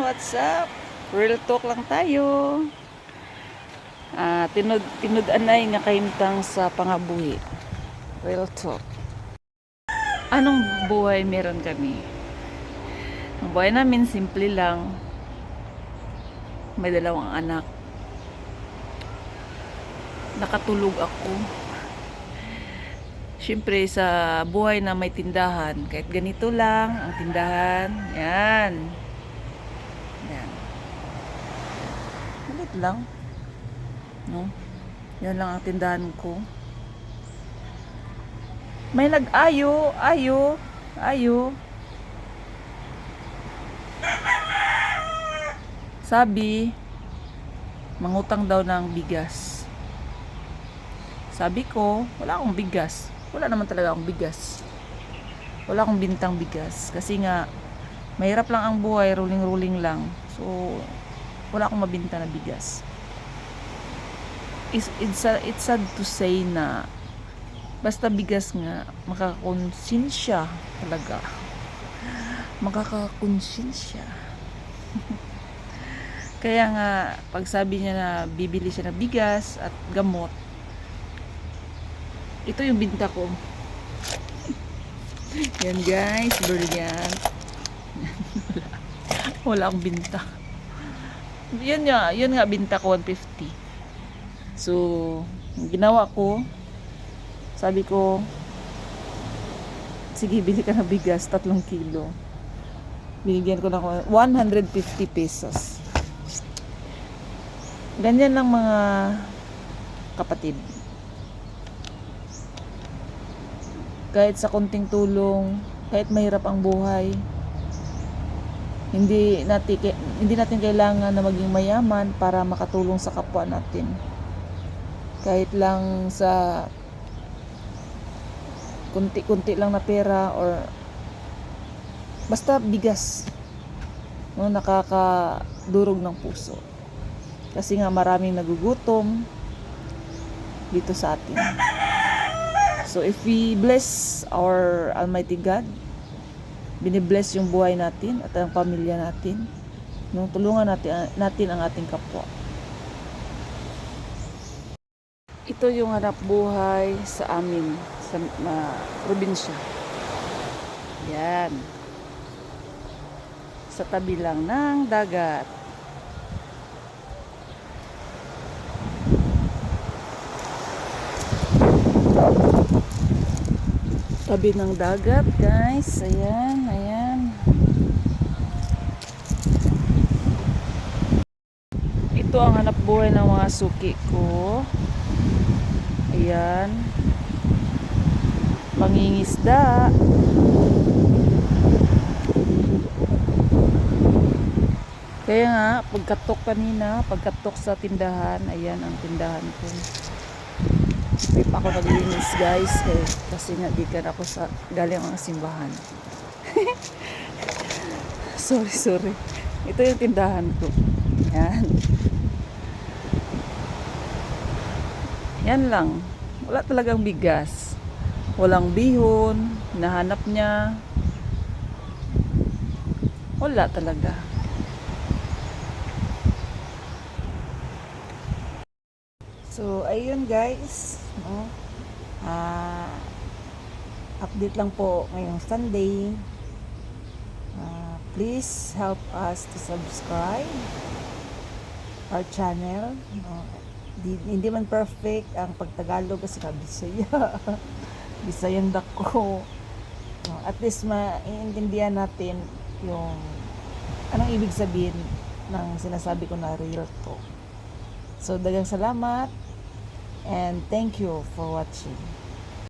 what's up? Real talk lang tayo. Tinud-anay nga kahimtang sa pangabuhi. Real talk. Anong buhay meron kami? Ang buhay namin simple lang. May 2 anak. Nakatulog ako. Siyempre sa buhay na may tindahan, kahit ganito lang ang tindahan, yan. Yan. Malit lang. No? Yan lang ang tindahan ko. May nag-ayo. Sabi, mangutang daw ng bigas. Sabi ko, wala akong bigas. Wala naman talaga akong bigas. Wala akong bintang bigas. Kasi nga, mahirap lang ang buhay, ruling-ruling lang. So, wala akong mabinta na bigas. It's sad to say na basta bigas nga, makakonsensya talaga. Makakakonsensya. Kaya nga, pag sabi niya na bibili siya ng bigas at gamot, ito yung binta ko. Yan guys, brilliant. Wala akong binta. Yun nga binta ko 150. So, ginawa ko, sabi ko, sige, bili ka ng bigas, 3 kilo. Binigyan ko ng 150 pesos. Ganyan lang mga kapatid. Kahit sa konting tulong, kahit mahirap ang buhay, hindi natin kailangan na maging mayaman para makatulong sa kapwa natin. Kahit lang sa kunti-kunti lang na pera or basta bigas, no, nakakadurog ng puso. Kasi nga maraming nagugutom dito sa atin. So if we bless our Almighty God, binibless yung buhay natin at ang pamilya natin, no, tulungan natin ang ating kapwa. Ito yung hanap buhay sa amin sa probinsya. Yan. Sa tabi lang ng dagat. Tabi ng dagat, guys. Ayan. Ito ang hanap buhay ng mga suki ko. Ayan. Pangingisda. Kaya nga, pagkatok sa tindahan, ayan ang tindahan ko. Hindi pa ako naglinis guys kasi nga gikan ako sa galing ang simbahan. sorry. Ito yung tindahan ko. Yan lang. Wala talagang bigas. Walang bihon. Nahanap niya. Wala talaga. So, ayun guys, no? Update lang po ngayong Sunday. Please help us to subscribe our channel. Hindi man perfect ang pagtagalog kasi Bisaya. Bisayan dako. At least maiintindihan natin yung anong ibig sabihin ng sinasabi ko na real talk. So, daghang salamat. And thank you for watching.